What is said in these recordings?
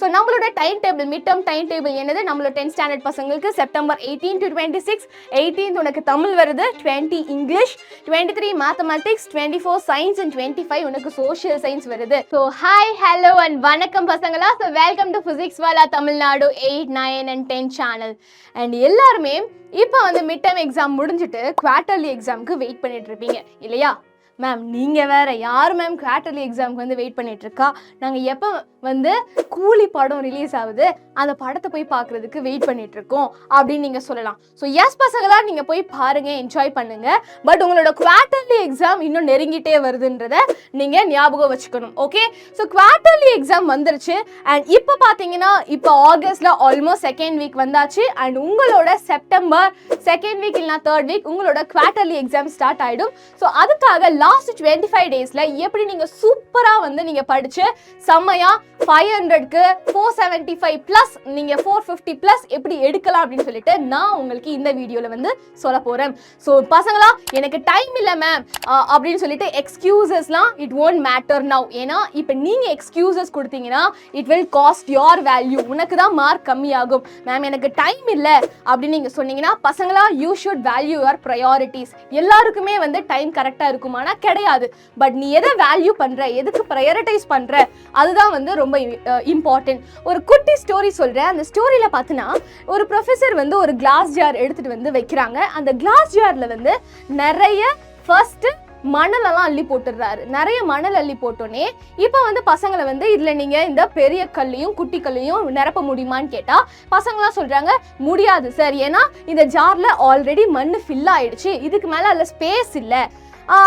So நம்மளோட time table mid term time table என்னது, நம்மளோட 10th ஸ்டாண்டர்ட் பசங்களுக்கு செப்டம்பர் 18 to 26, 18th உனக்கு தமிழ் வருது, 20 இங்கிலீஷ், 23 மேத்தமெட்டிக்ஸ், 24 சயின்ஸ் அண்ட் 25 உனக்கு சோஷியல் சயின்ஸ் வருது. ஸோ ஹாய் ஹலோ அண்ட் வணக்கம் பசங்களா. So welcome to physics wallah Tamil Nadu 8, 9 and 10 channel. அண்ட் எல்லாருமே இப்போ வந்து மிட் டேர்ம் எக்ஸாம் முடிஞ்சுட்டு குவார்ட்டர்லி எக்ஸாமுக்கு வெயிட் பண்ணிட்டு இருப்பீங்க இல்லையா? மேம் நீங்கள் வேறு யார் மேம் குவார்ட்டர்லி எக்ஸாமுக்கு வந்து வெயிட் பண்ணிகிட்ருக்கா? நாங்கள் எப்போ வந்து கூலி படம் ரிலீஸ் ஆகுது அந்த படத்தை போய் பார்க்குறதுக்கு வெயிட் பண்ணிகிட்ருக்கோம் அப்படின்னு நீங்கள் சொல்லலாம். ஸோ எஸ் பசங்களாக நீங்கள் போய் பாருங்கள், என்ஜாய் பண்ணுங்கள். பட் உங்களோட குவார்ட்டர்லி எக்ஸாம் இன்னும் நெருங்கிட்டே வருதுன்றத நீங்கள் ஞாபகம் வச்சுக்கணும். ஓகே, ஸோ குவார்ட்டர்லி எக்ஸாம் வந்துருச்சு. அண்ட் இப்போ பார்த்தீங்கன்னா இப்போ ஆகஸ்டில் ஆல்மோஸ்ட் செகண்ட் வீக் வந்தாச்சு. அண்ட் உங்களோட செப்டம்பர் செகண்ட் வீக் இல்லைனா தேர்ட் வீக் உங்களோட குவார்ட்டர்லி எக்ஸாம் ஸ்டார்ட் ஆகிடும். ஸோ அதுக்காக லாஸ்ட் 25 டேஸில் எப்படி நீங்கள் சூப்பராக வந்து நீங்கள் படித்து செம்மையாக 500க்கு 475 ப்ளஸ் நீங்கள் 450 ப்ளஸ் எப்படி எடுக்கலாம் அப்படின்னு சொல்லிட்டு நான் உங்களுக்கு இந்த வீடியோவில் வந்து சொல்ல போகிறேன். ஸோ பசங்களா, எனக்கு டைம் இல்லை மேம் அப்படின்னு சொல்லிட்டு எக்ஸ்கியூசஸ்லாம் இட் ஒன்ட் மேட்டர் நவ். ஏன்னா இப்போ நீங்கள் எக்ஸ்கியூசஸ் கொடுத்தீங்கன்னா it will cost your value. உனக்கு தான் மார்க் கம்மியாகும். மேம் எனக்கு டைம் இல்லை அப்படின்னு நீங்கள் சொன்னீங்கன்னா பசங்களா, you should value your priorities. எல்லாருக்குமே வந்து டைம் கரெக்டாக இருக்குமானா கிடையாது. பட் நீ எதை வேல்யூ பண்ணுற, எதுக்கு ப்ரையாரிட்டைஸ் பண்ணுற, அதுதான் வந்து ரொம்ப இம்பார்ட்டன்ட். ஒரு குட்டி ஸ்டோரி சொல்கிறேன். அந்த ஸ்டோரியில் பார்த்தீங்கன்னா ஒரு ப்ரொஃபஸர் வந்து ஒரு கிளாஸ் ஜார் எடுத்துகிட்டு வந்து வைக்கிறாங்க. அந்த கிளாஸ் ஜாரில் வந்து நிறைய ஃபர்ஸ்ட்டு மணலெல்லாம் அள்ளி போட்டுடுறாரு. நிறைய மணல் அள்ளி போட்டோன்னே இப்போ வந்து பசங்களை வந்து இதில் நீங்கள் இந்த பெரிய கல்லையும் குட்டி கல்லையும் நிரப்ப முடியுமான்னு கேட்டால் பசங்களாம் சொல்கிறாங்க முடியாது சார், ஏன்னா இந்த ஜாரில் ஆல்ரெடி மண் ஃபில் ஆகிடுச்சு, இதுக்கு மேலே அதில் ஸ்பேஸ் இல்லை,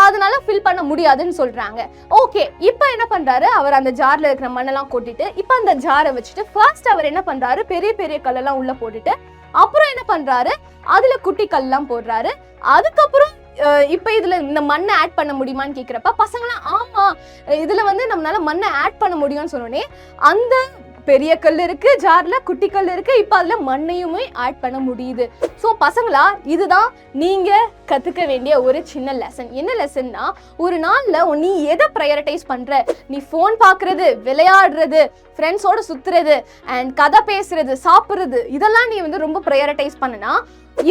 அதனால ஃபில் பண்ண முடியாதுன்னு சொல்றாங்க. ஓகே, இப்போ என்ன பண்றாரு, அவர் அந்த ஜார்ல இருக்கிற மண்ணெல்லாம் கொட்டிட்டு இப்போ அந்த ஜாரை வச்சுட்டு ஃபர்ஸ்ட் அவர் என்ன பண்றாரு, பெரிய பெரிய கல்லெல்லாம் உள்ள போட்டுட்டு அப்புறம் என்ன பண்றாரு, அதுல குட்டி கல்லாம் போடுறாரு. அதுக்கப்புறம் இப்போ இதுல இந்த மண்ணை ஆட் பண்ண முடியுமான்னு கேட்குறப்ப பசங்களாம் ஆமா இதுல வந்து நம்மளால மண்ணை ஆட் பண்ண முடியும்னு சொன்னோடனே அந்த பெரிய கல் இருக்கு, ஜார்ல குட்டி கல் இருக்கு, இப்போ அதுல மண்ணையுமே ஆட் பண்ண முடியுது. ஸோ பசங்களா, இதுதான் நீங்க கத்துக்க வேண்டிய ஒரு சின்ன லெசன். என்ன லெசன்னா, ஒரு நாள்ல நீ எதை ப்ரையாரிட்டைஸ் பண்ற, நீ ஃபோன் பார்க்கறது, விளையாடுறது, ஃப்ரெண்ட்ஸோட சுத்துறது அண்ட் கதை பேசுறது, சாப்பிட்றது, இதெல்லாம் நீ வந்து ரொம்ப ப்ரையாரிட்டைஸ் பண்ணனா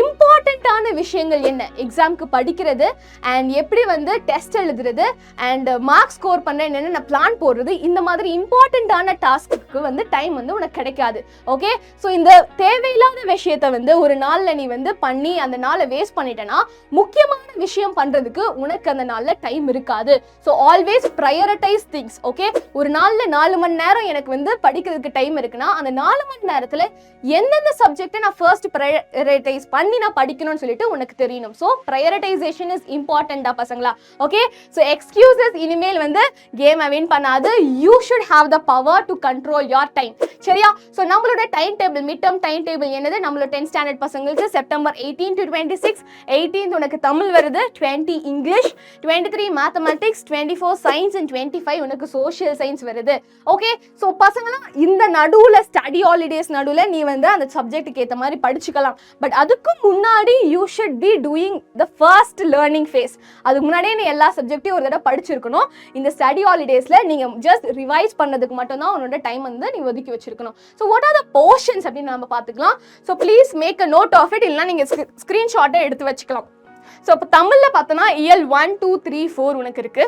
இம்பார்ட்டண்ட்டான விஷயங்கள் என்ன, எக்ஸாமுக்கு படிக்கிறது அண்ட் எப்படி வந்து டெஸ்ட் எழுதுறது அண்ட் மார்க் ஸ்கோர் பண்ண என்னென்ன பிளான் போடுறது, இந்த மாதிரி இம்பார்ட்டண்ட்டான டாஸ்க்கு வந்து டைம் வந்து உனக்கு கிடைக்காது. ஓகே, ஸோ இந்த தேவையில்லாத விஷயத்த வந்து ஒரு நாளில் நீ வந்து பண்ணி அந்த நாளை வேஸ்ட் பண்ணிட்டேன்னா முக்கியமான விஷயம் பண்ணுறதுக்கு உனக்கு அந்த நாளில் டைம் இருக்காது. So always prioritize things. Okay, ஒரு நாளில் 4 மணி நேரம் எனக்கு வந்து படிக்கிறதுக்கு டைம் இருக்குன்னா அந்த 4 மணி நேரத்தில் எந்தெந்த சப்ஜெக்டை நான் ஃபர்ஸ்ட் ப்ரையாரிட்டைஸ் பண்ணி நான் படிக்கணும்னு சொல்லிட்டு உனக்கு தெரியணும். ஸோ ப்ரையாரிட்டைசேஷன் இஸ் இம்பார்ட்டண்டா பசங்களா. ஓகே, ஸோ எக்ஸ்கியூசஸ் இனிமேல் வந்து கேமை வின் பண்ணாது. You should have the power to control your time. சரியா? ஸோ நம்மளோட time table mid term time table என்னது, நம்மளோட 10th ஸ்டாண்டர்ட் பசங்களுக்கு செப்டம்பர் 18 to 26, 18th உனக்கு தமிழ் வருது, 20 இங்கிலீஷ், 23 மேத்தமெட்டிக்ஸ், 24 சயின்ஸ் அண்ட் 25 உனக்கு சோஷியல் சயின்ஸ் வருது. ஓகே, ஸோ பசங்களா, இந்த நடுவில் ஸ்டடி ஹாலிடேஸ் நடுவில் நீ வந்து அந்த சப்ஜெக்ட்டுக்கு ஏற்ற மாதிரி படிச்சுக்கலாம். பட் அதுக்கு முன்னாடி you should be doing the first learning phase. அதுக்கு முன்னாடியே நீ எல்லா சப்ஜெக்டையும் ஒரு தடவை படிச்சிருக்கணும். இந்த ஸ்டடி ஹாலிடேஸில் நீங்கள் ஜஸ்ட் ரிவைஸ் பண்ணதுக்கு மட்டும்தான் உன்னோட டைம் வந்து நீ ஒதுக்கி வச்சிருக்கணும். So what are the portions அப்படின்னு நம்ம பார்த்துக்கலாம். So please make a note of it, இல்லைனா நீங்கள் ஸ்க்ரீன்ஷாட்டை எடுத்து வச்சுக்கலாம். ஸோ இப்போ தமிழில் பார்த்தோன்னா இயல் 1, 2, 3, 4 உனக்கு இருக்கு.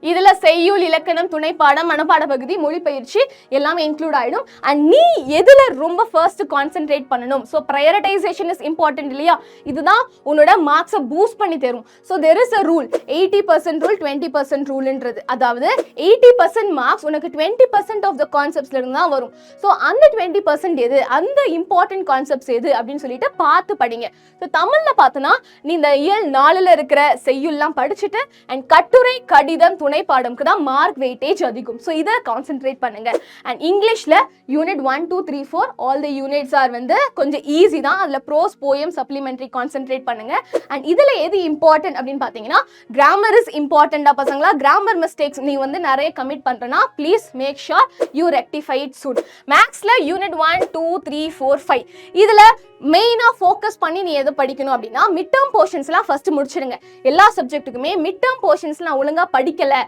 இதில் செய்யுள், இலக்கணம், துணைப்பாடம், மனப்பாட பகுதி, மொழிப்பயிற்சி எல்லாமே இன்க்ளூட் ஆகிடும். அண்ட் நீ எதில் ரொம்ப ஃபர்ஸ்ட் கான்சென்ட்ரேட் பண்ணணும். ஸோ ப்ரையாரிட்டைசேஷன் இஸ் இம்பார்ட்டன்ட் இல்லையா? இதுதான் உன்னோட மார்க்ஸை பூஸ்ட் பண்ணி தரும். So there is a rule, 80% rule, 20% ரூல்ன்றது. அதாவது 80% மார்க்ஸ் உனக்கு 20% ஆஃப் த கான்செப்ட்ஸ்ல இருந்து தான் வரும். ஸோ அந்த 20% எது, அந்த இம்பார்ட்டன்ட் கான்செப்ட்ஸ் எது அப்படின்னு சொல்லிட்டு பார்த்து படிங்க. ஸோ தமிழில் பார்த்தோன்னா நீ இந்த இயல் 4ல் இருக்கிற செய்யுள்லாம் படிச்சுட்டு அண்ட் கட்டுரை, கடிதம், துணைப்பாடம்க்கு தான் மார்க் வெயிட்டேஜ் அதிகம். ஸோ இதை கான்சென்ட்ரேட் பண்ணுங்க. அண்ட் இங்கிலீஷில் unit 1, 2, 3, 4 all the units are வந்து கொஞ்சம் ஈஸி தான். அதில் ப்ரோஸ், போயம், சப்ளிமெண்ட்ரி கான்சென்ட்ரேட் பண்ணுங்க. அண்ட் இதில் எது இம்பார்ட்டன்ட் அப்படின்னு பார்த்தீங்கன்னா கிராமர் இஸ் இம்பார்ட்டண்டா பசங்களா. கிராமர் மிஸ்டேக்ஸ் நீ வந்து நிறைய கமிட் பண்ணுறனா please make sure you rectify it soon. மேக்ஸில் யூனிட் 1, 2, 3, 4, 5 இதில் மெயினாக ஃபோக்கஸ் பண்ணி நீ எது படிக்கணும் அப்படின்னா மிட் டேர்ம் போர்ஷன்ஸ்லாம் ஃபர்ஸ்ட் முடிச்சிடுங்க. எல்லா சப்ஜெக்ட்டுக்குமே மிட் டேர்ம் போர்ஷன்ஸ்லாம் ஒழுங்காக படிக்கலை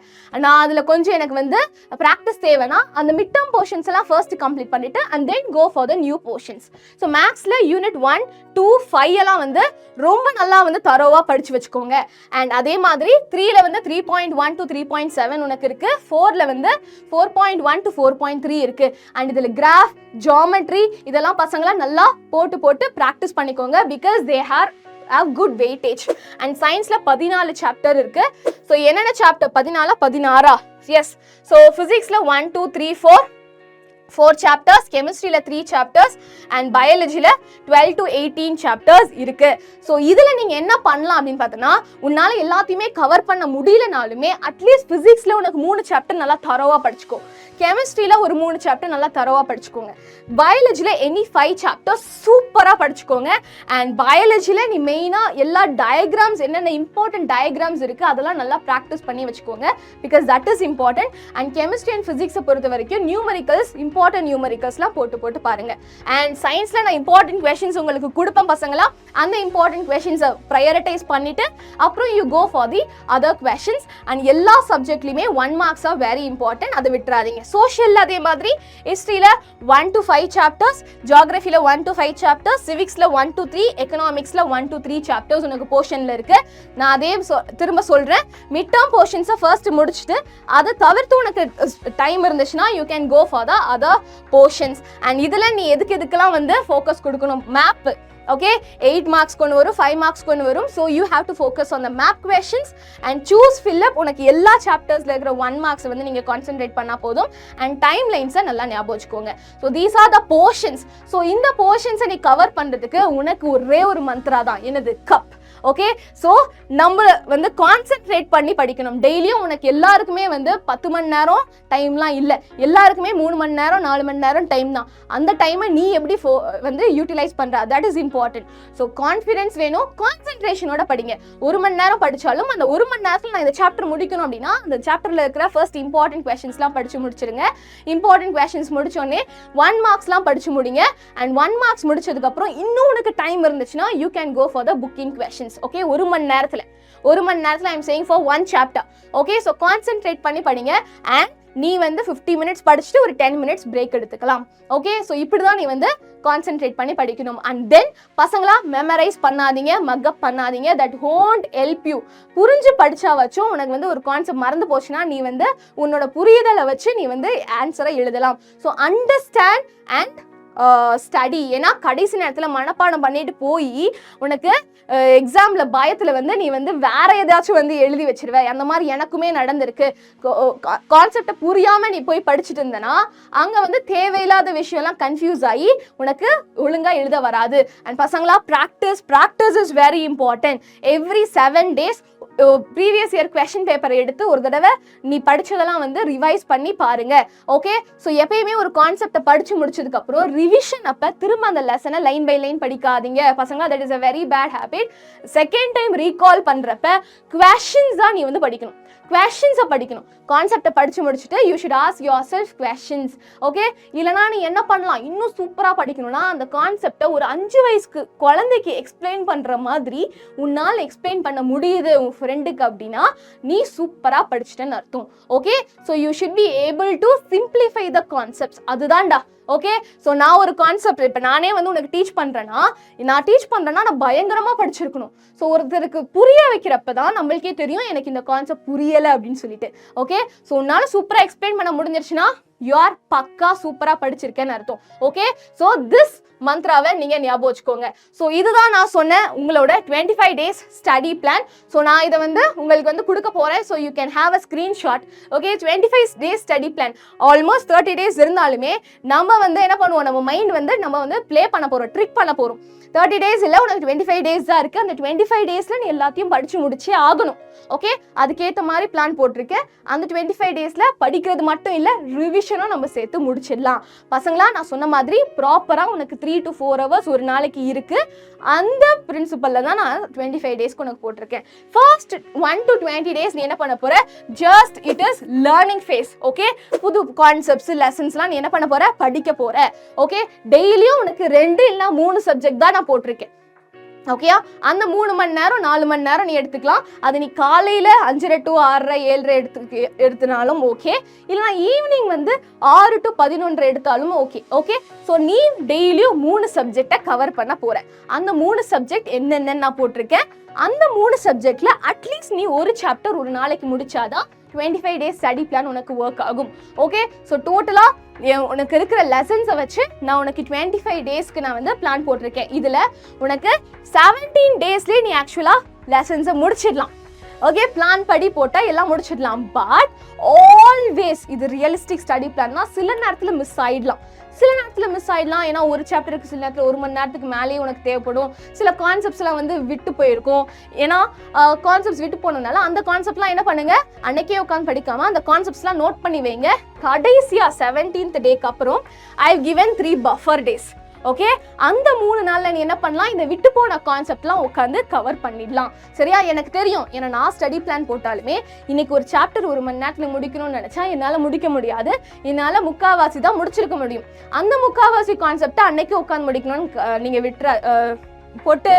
நான் அதில் கொஞ்சம் எனக்கு வந்து ப்ராக்டிஸ் தேவைன்னா அந்த மிட் டேர்ம் போர்ஷன்ஸ் எல்லாம் ஃபர்ஸ்ட் கம்ப்ளீட் பண்ணிட்டு and then go for the new portions. So மேக்ஸில் யூனிட் 1, 2, 5 எல்லாம் வந்து ரொம்ப நல்லா வந்து தரோவாக படித்து வச்சுக்கோங்க. அண்ட் அதே மாதிரி 3ல வந்து 3.1 to 3.7 உனக்கு இருக்குது. 4ல் வந்து 4.1 to 4.3 இருக்குது. அண்ட் இதில் கிராஃப், ஜியாமெட்ரி இதெல்லாம் பசங்களாம் நல்லா போட்டு ப்ராக்டிஸ் பண்ணிக்கோங்க. Because they have good weightage. And scienceல 14 சாப்டர் இருக்கு. ஸோ என்னென்ன சாப்டர்? 16 எஸ். ஸோ ஃபிசிக்ஸில் 1, 2, 3, 4 சாப்டர்ஸ், கெமிஸ்ட்ரியில் 3 சாப்டர்ஸ் அண்ட் பயாலஜியில் 12 to 18 சாப்டர்ஸ் இருக்கு. ஸோ இதில் நீங்கள் என்ன பண்ணலாம் அப்படின்னு பார்த்தோன்னா, உன்னால் எல்லாத்தையுமே கவர் பண்ண முடியலனாலுமே அட்லீஸ்ட் ஃபிசிக்ஸில் உனக்கு 3 சாப்டர் நல்லா தரோவாக படிச்சுக்கோ. கெமிஸ்ட்ரியில் ஒரு 3 சாப்டர் நல்லா தரோவாக படிச்சுக்கோங்க. பயாலஜியில் எனி 5 சாப்டர்ஸ் சூப்பராக படிச்சுக்கோங்க. அண்ட் பயாலஜியில் நீ மெயினாக எல்லா டயக்ராம்ஸ், என்னென்ன இம்பார்ட்டன்ட் டயக்ராம்ஸ் இருக்குது அதெல்லாம் நல்லா ப்ராக்டிஸ் பண்ணி வச்சுக்கோங்க. Because that is important. And chemistry and ஃபிசிக்ஸை பொறுத்த வரைக்கும் நியூமரிக்கல்ஸ், இம்பார்ட்டன்ட் நியூமரிக்கல்ஸ்லாம் போட்டு பாருங்க. அண்ட் சயின்ஸில் நான் இம்பார்ட்டன்ட் கொஷின்ஸ் உங்களுக்கு கொடுப்பேன் பசங்களா. அந்த இம்பார்ட்டன்ட் கொஷின்ஸை ப்ரையாரிட்டைஸ் பண்ணிட்டு அப்புறம் you go for the other questions. And எல்லா சப்ஜெக்ட்லையுமே 1 marks ஆர் வெரி இம்பார்ட்டன்ட், அதை விட்டுறாதீங்க. சோஷியலில் அதே மாதிரி, ஹிஸ்ட்ரியில் 1 to 5 சாப்டர்ஸ், ஜியாகிரஃபியில் 1 to 5 சாப்டர்ஸ், சிவிக்ஸில் 1 to 3, எக்கனாமிக்ஸில் 1 to 3 சாப்டர்ஸ் உனக்கு போர்ஷனில் இருக்கு. நான் அதே திரும்ப சொல்கிறேன், மிட் டேர்ம் போர்ஷன்ஸை ஃபர்ஸ்ட் முடிச்சுட்டு அதை தவிர்த்து உனக்கு டைம் இருந்துச்சுன்னா you can go for the other portions. And இதில் நீ எதுக்கெல்லாம் வந்து ஃபோக்கஸ் கொடுக்கணும்? மேப், okay, 8 marks கொண்டு வரும், 5 marks கொண்டு வரும். So you have to focus on the map questions and choose fill up. உனக்கு எல்லா சாப்டர்ஸ்ல இருக்கிற 1 marks வந்து நீங்க கான்சென்ட்ரேட் பண்ணா போதும். அண்ட் டைம் லைன்ஸை நல்லா ஞாபகம் வச்சுக்கோங்க. So these are the portions. So இந்த போர்ஷன்ஸை நீ கவர் பண்றதுக்கு உனக்கு ஒரே ஒரு மந்த்ரா தான், என்னது? கப். ஓகே, ஸோ நம்ம வந்து கான்சென்ட்ரேட் பண்ணி படிக்கணும். டெய்லியும் உனக்கு எல்லாருக்குமே வந்து 10 மணி நேரம் டைம்லாம் இல்லை, எல்லாருக்குமே 3 மணி நேரம் 4 மணி நேரம் டைம் தான். அந்த டைமை நீ எப்படி வந்து யூட்டிலைஸ் பண்ற, that is important. So confidence வேணும், கான்சென்ட்ரேஷனோட படிங்க. 1 மணி நேரம் படித்தாலும் அந்த 1 மணி நேரத்தில் நான் இந்த சாப்டர் முடிக்கணும் அப்படின்னா அந்த சாப்டரில் இருக்கிற ஃபர்ஸ்ட் இம்பார்ட்டன்ட் கொஷின்ஸ்லாம் படித்து முடிச்சிருங்க. இம்பார்ட்டன்ட் கொஷின்ஸ் முடிச்சோடனே 1 marksலாம் படித்து முடிங்க. அண்ட் 1 marks முடிச்சதுக்கப்புறம் இன்னும் உனக்கு டைம் இருந்துச்சுன்னா you can go for the booking questions. Okay, 1 மணி நேரத்தில் I am saying for 1 chapter. Okay, so concentrate பண்ணி படிங்க. அண்ட் நீ வந்து 50 minutes படிச்சுட்டு ஒரு 10 minutes பிரேக் எடுத்துக்கலாம். ஓகே, ஸோ இப்படி தான் நீ வந்து கான்சென்ட்ரேட் பண்ணி படிக்கணும். அண்ட் தென் பசங்களா மெமரைஸ் பண்ணாதீங்க, மக்கப் பண்ணாதீங்க. That won't help you. புரிஞ்சு படிச்சா வச்சும் உனக்கு வந்து ஒரு கான்செப்ட் மறந்து போச்சுன்னா நீ வந்து உன்னோட புரிதலை வச்சு நீ வந்து ஆன்சரை எழுதலாம். So understand and study. ஏன்னா கடைசி நேரத்தில் மனப்பாடம் பண்ணிட்டு போய் உனக்கு எக்ஸாமில் பயத்தில் வந்து நீ வந்து வேற ஏதாச்சும் வந்து எழுதி வச்சிருவேன். அந்த மாதிரி எனக்குமே நடந்திருக்கு. கான்செப்டை புரியாமல் நீ போய் படிச்சுட்டு இருந்தனா அங்கே வந்து தேவையில்லாத விஷயம்லாம் கன்ஃபியூஸ் ஆகி உனக்கு ஒழுங்காக எழுத வராது. அண்ட் பசங்களா, practice is very important. Every 7 days previous year question பேப்பரை எடுத்து ஒரு தடவை நீ படிச்சதெல்லாம் வந்து ரிவைஸ் பண்ணி பாருங்க. ஓகே, ஸோ எப்பயுமே ஒரு கான்செப்டை படிச்சு முடிச்சதுக்கு அப்புறம் ரிவிஷன் அப்ப திரும்ப அந்த லெசனை லைன் பை லைன் படிக்காதீங்க பசங்க. That is a very bad habit. Second time recall பண்றப்ப questions தான் நீ வந்து படிக்கணும். questions-அ படிக்கணும். கான்செப்டை படிச்சு முடிச்சுட்டு you should ask your self questions. Okay, இல்லைனா நீ என்ன பண்ணலாம், இன்னும் சூப்பராக படிக்கணும்னா அந்த கான்செப்டை ஒரு 5 வயசுக்கு குழந்தைக்கு எக்ஸ்பிளைன் பண்ற மாதிரி உன்னால் எக்ஸ்பிளைன் பண்ண முடியுது உன் ஃப்ரெண்டுக்கு அப்படின்னா நீ சூப்பராக படிச்சுட்டேன்னு அர்த்தம். Okay, so you should be able to simplify the concepts. அதுதான்டா. ஓகே, ஸோ நான் ஒரு கான்செப்ட் இப்போ நானே வந்து உனக்கு டீச் பண்ணுறேன்னா நான் பயங்கரமாக படிச்சிருக்கணும். ஸோ ஒருத்தருக்கு புரிய வைக்கிறப்ப தான் நம்மளுக்கே தெரியும் எனக்கு இந்த கான்செப்ட் புரியலை அப்படின்னு சொல்லிட்டு. ஓகே, ஸோ உன்னால் சூப்பராக எக்ஸ்பிளைன் பண்ண முடிஞ்சிருச்சுன்னா யூ ஆர் பக்கா சூப்பராக படிச்சிருக்கேன்னு அர்த்தம். ஓகே, ஸோ திஸ் மந்த்ராவை நீங்கள் ஞாபகம் வச்சுக்கோங்க. ஸோ இதுதான் நான் சொன்னேன் உங்களோட 25 days ஸ்டடி பிளான். ஸோ நான் இதை வந்து உங்களுக்கு வந்து கொடுக்க போகிறேன். So you can have a screenshot. Okay, 25 days study plan. Almost 30 days இருந்தாலுமே நம்ம வந்து என்ன பண்ணுவோம், நம்ம மைண்ட் வந்து நம்ம வந்து ப்ளே பண்ண போகிறோம், ட்ரிக் பண்ண போகிறோம். 30 days இல்லை, உனக்கு 25 days தான் இருக்குது. அந்த 25 daysல நீ எல்லாத்தையும் படித்து முடிச்சே ஆகணும். ஓகே, அதுக்கேற்ற மாதிரி பிளான் போட்டிருக்கேன். அந்த 25 daysல படிக்கிறது மட்டும் இல்லை, ரிவிஷனும் நம்ம சேர்த்து முடிச்சிடலாம். பசங்களா, நான் சொன்ன மாதிரி ப்ராப்பராக உனக்கு 3 to 4 hours ஒரு நாளைக்கு இருக்குது. அந்த பிரின்சிபலில் தான் நான் 25 daysக்கு உனக்கு போட்டிருக்கேன். ஃபர்ஸ்ட் 1 to 20 days நீ என்ன பண்ண போகிற, just it is learning phase. Okay, புது கான்செப்ட்ஸ் லெசன்ஸ்லாம் நீ என்ன பண்ண போகிற, படிக்க போகிற. ஓகே, டெய்லியும் உனக்கு 2 இல்லைனா 3 சப்ஜெக்ட் தான் நான் போட்டிருக்கேன். ஓகேயா? அந்த 3 மணி நேரம் 4 மணி நேரம் நீ எடுத்துக்கலாம். அது நீ காலையில் 5:30 to 6:30 7:30 எடுத்துனாலும் ஓகே, இல்லைனா ஈவினிங் வந்து 6 to 11 எடுத்தாலும் ஓகே. ஓகே, ஸோ நீ டெய்லியும் 3 சப்ஜெக்டை கவர் பண்ண போற. அந்த 3 சப்ஜெக்ட் என்னென்னு நான் போட்டிருக்கேன். அந்த 3 சப்ஜெக்டில் அட்லீஸ்ட் நீ ஒரு சாப்டர் ஒரு நாளைக்கு முடிச்சாதான் 25 days ஸ்டடி பிளான் உனக்கு ஒர்க் ஆகும். ஓகே, ஸோ டோட்டலாக உனக்கு இருக்கிற லெசன்ஸை வச்சு நான் உனக்கு 25 daysக்கு நான் வந்து பிளான் போட்டிருக்கேன். இதில் உனக்கு 17 daysலேயே நீ ஆக்சுவலாக லெசன்ஸை முடிச்சிடலாம். ஓகே, பிளான் படி போட்டால் எல்லாம் முடிச்சிடலாம். பட் ஆல்வேஸ் இது ரியலிஸ்டிக் ஸ்டடி பிளான்னா சில நேரத்தில் மிஸ் ஆகிடலாம். ஏன்னா ஒரு சாப்டருக்கு சில நேரத்தில் 1 மணி நேரத்துக்கு மேலேயே உனக்கு தேவைப்படும். சில கான்செப்ட்ஸ்லாம் வந்து விட்டு போயிருக்கும். ஏன்னா கான்செப்ட்ஸ் விட்டு போனதுனால அந்த கான்செப்ட்லாம் என்ன பண்ணுங்க, அன்னைக்கே உட்காந்து படிக்காம அந்த கான்செப்ட்ஸ்லாம் நோட் பண்ணி வைங்க. கடைசியாக 17th டேக்கு அப்புறம் I have given 3 buffer days. Okay, அந்த 3 நாளில் நீ என்ன பண்ணலாம், இந்த விட்டு போன கான்செப்ட்லாம் உட்காந்து கவர் பண்ணிடலாம். சரியா? எனக்கு தெரியும், ஏன்னா நான் ஸ்டடி பிளான் போட்டாலுமே இன்னைக்கு ஒரு சாப்டர் 1 மணி நேரத்தில் முடிக்கணும்னு நினச்சா என்னால் முடிக்க முடியாது. என்னால் முக்கால்வாசி தான் முடிச்சிருக்க முடியும். அந்த முக்கால்வாசி கான்செப்டை அன்னைக்கு உட்காந்து முடிக்கணும்னு நீங்கள் போட்டு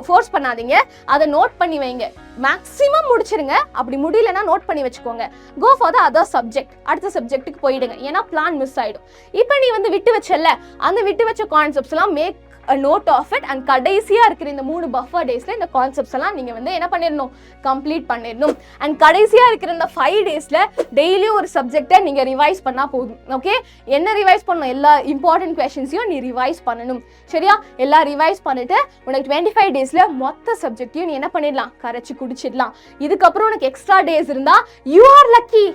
ஃபோர்ஸ் பண்ணாதீங்க. அதை நோட் பண்ணி வைங்க. மேக்ஸிமம் முடிச்சிருங்க. அப்படி முடியலன்னா நோட் பண்ணி வச்சுக்கோங்க. Go for the other subject. அடுத்த சப்ஜெக்ட்டுக்கு போயிடுங்க. ஏன்னா பிளான் மிஸ் ஆகிடும். இப்போ நீ வந்து விட்டு வச்சல, அந்த விட்டு வச்ச கான்செப்ட்ஸ்லாம் make note of it. And கடைசியாக இருக்கிற இந்த 3 buffer daysல இந்த கான்செப்ட்ஸ் எல்லாம் நீங்கள் வந்து என்ன பண்ணிடணும், கம்ப்ளீட் பண்ணிடணும். அண்ட் கடைசியாக இருக்கிற இந்த 5 daysல டெய்லியும் ஒரு சப்ஜெக்டை நீங்கள் ரிவைஸ் பண்ணால் போதும். ஓகே, என்ன ரிவைஸ் பண்ணணும், எல்லா இம்பார்ட்டன்ட் கொஷின்ஸையும் நீ ரிவைஸ் பண்ணணும். சரியா? எல்லாம் ரிவைஸ் பண்ணிட்டு உனக்கு 25 daysல மொத்த சப்ஜெக்டையும் நீ என்ன பண்ணிடலாம், கரைச்சி குடிச்சிடலாம். இதுக்கப்புறம் உனக்கு எக்ஸ்ட்ரா டேஸ் இருந்தால் யூ ஆர் லக்கி.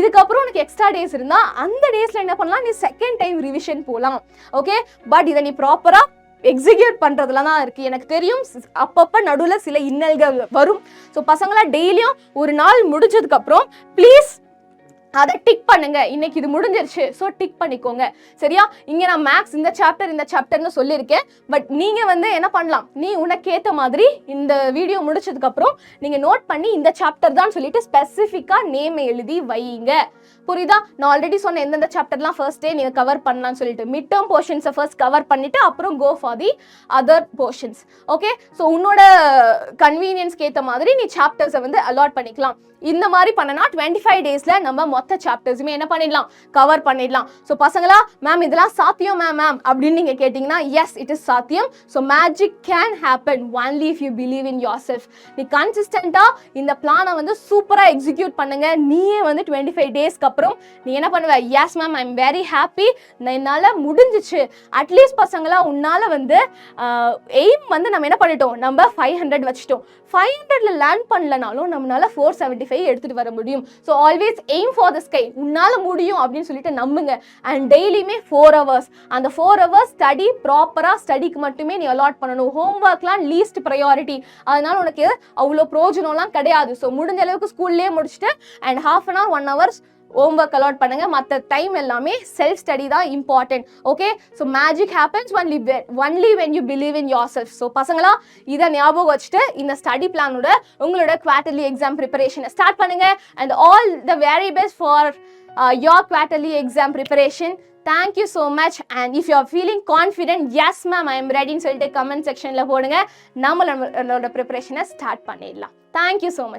இதுக்கப்புறம் உனக்கு எக்ஸ்ட்ரா டேஸ் இருந்தால் அந்த டேஸில் என்ன பண்ணலாம், நீ செகண்ட் டைம் ரிவிஷன் போகலாம். ஓகே, பட் இதை நீ ப்ராப்பராக எக்ஸிக்யூட் பண்ணுறதுல தான் இருக்குது. எனக்கு தெரியும் அப்பப்போ நடுவில் சில இன்னல்கள் வரும். ஸோ பசங்களா டெய்லியும் ஒரு நாள் முடிஞ்சதுக்கப்புறம் ப்ளீஸ் அதை டிக் பண்ணுங்க. இன்னைக்கு இது முடிஞ்சிருச்சு, ஸோ டிக் பண்ணிக்கோங்க. சரியா? இங்கே நான் மேக்ஸ் இந்த சாப்டர்னு சொல்லியிருக்கேன். பட் நீங்கள் வந்து என்ன பண்ணலாம், நீ உனக்கேற்ற மாதிரி இந்த வீடியோ முடிச்சதுக்கப்புறம் நீங்கள் நோட் பண்ணி இந்த சாப்டர் தான் சொல்லிட்டு ஸ்பெசிஃபிக்காக நேம் எழுதி வைங்க. புரியுதா? நான் ஆல்ரெடி சொன்ன எந்தெந்த சாப்டர்லாம் ஃபர்ஸ்ட் டே நீங்கள் கவர் பண்ணலாம்னு சொல்லிட்டு மிட் டேர்ம் போர்ஷன்ஸை ஃபர்ஸ்ட் கவர் பண்ணிவிட்டு அப்புறம் go for the other portions. Okay, so உன்னோட கன்வீனியன்ஸ்க்கு ஏற்ற மாதிரி நீ சாப்டர்ஸை வந்து அலாட் பண்ணிக்கலாம். இந்த மாதிரி பண்ணனா 25 daysல நம்ம மொத்த சாப்டர்ஸுமே என்ன பண்ணிடலாம், கவர் பண்ணிடலாம். ஸோ பசங்களா, மேம் இதெல்லாம் சாத்தியம் மேம் அப்படின்னு நீங்கள் கேட்டிங்கன்னா எஸ், இட் இஸ் சாத்தியம். So magic can happen only if you believe in your self. நீ கன்சிஸ்டண்ட்டாக இந்த பிளானை வந்து சூப்பராக எக்ஸிக்யூட் பண்ணுங்க. நீயே வந்து 25 daysக்கு அப்புறம் நீ என்ன பண்ணுவ, yes ma'am I am very happy, என்னால் முடிஞ்சிச்சு. அட்லீஸ்ட் பசங்களா உன்னால் வந்து எய்ம் வந்து நம்ம என்ன பண்ணிட்டோம், நம்ம 500 வச்சுட்டோம். 500ல லேர்ன் பண்ணலனாலும் நம்மளால 475 எடுத்துகிட்டு வர முடியும். So always aim for the sky. உன்னால் முடியும் அப்படின்னு சொல்லிட்டு நம்புங்க. அண்ட் டெய்லியுமே 4 hours, அந்த 4 hours ஸ்டடி ப்ராப்பராக ஸ்டடிக்கு மட்டுமே நீ அலாட் பண்ணணும். ஹோம் ஒர்க்லாம் லீஸ்ட் ப்ரையாரிட்டி. அதனால உனக்கு அவ்வளோ பிரோஜனம்லாம் கிடையாது. ஸோ முடிஞ்ச அளவுக்கு ஸ்கூல்லேயே முடிச்சுட்டு and 1/2 hour 1 hour home work allot பண்ணுங்க. மற்ற டைம் எல்லாமே செல்ஃப் ஸ்டடி தான் important. Okay, so magic happens only when you believe in yourself. So பசங்களா, இதை ஞாபகம் வச்சுட்டு இந்த ஸ்டடி பிளானோட உங்களோட குவார்டர்லி எக்ஸாம் ப்ரிப்பரேஷனை ஸ்டார்ட் பண்ணுங்க. And all the very best for your quarterly exam preparation. Thank you so much. And if you are feeling confident, yes ma'am I am ready ன்னு சொல்லிட்டு கமெண்ட் செக்ஷனில் போடுங்க. நம்மளோட ப்ரிப்பரேஷனை ஸ்டார்ட் பண்ணிடலாம். Thank you so much.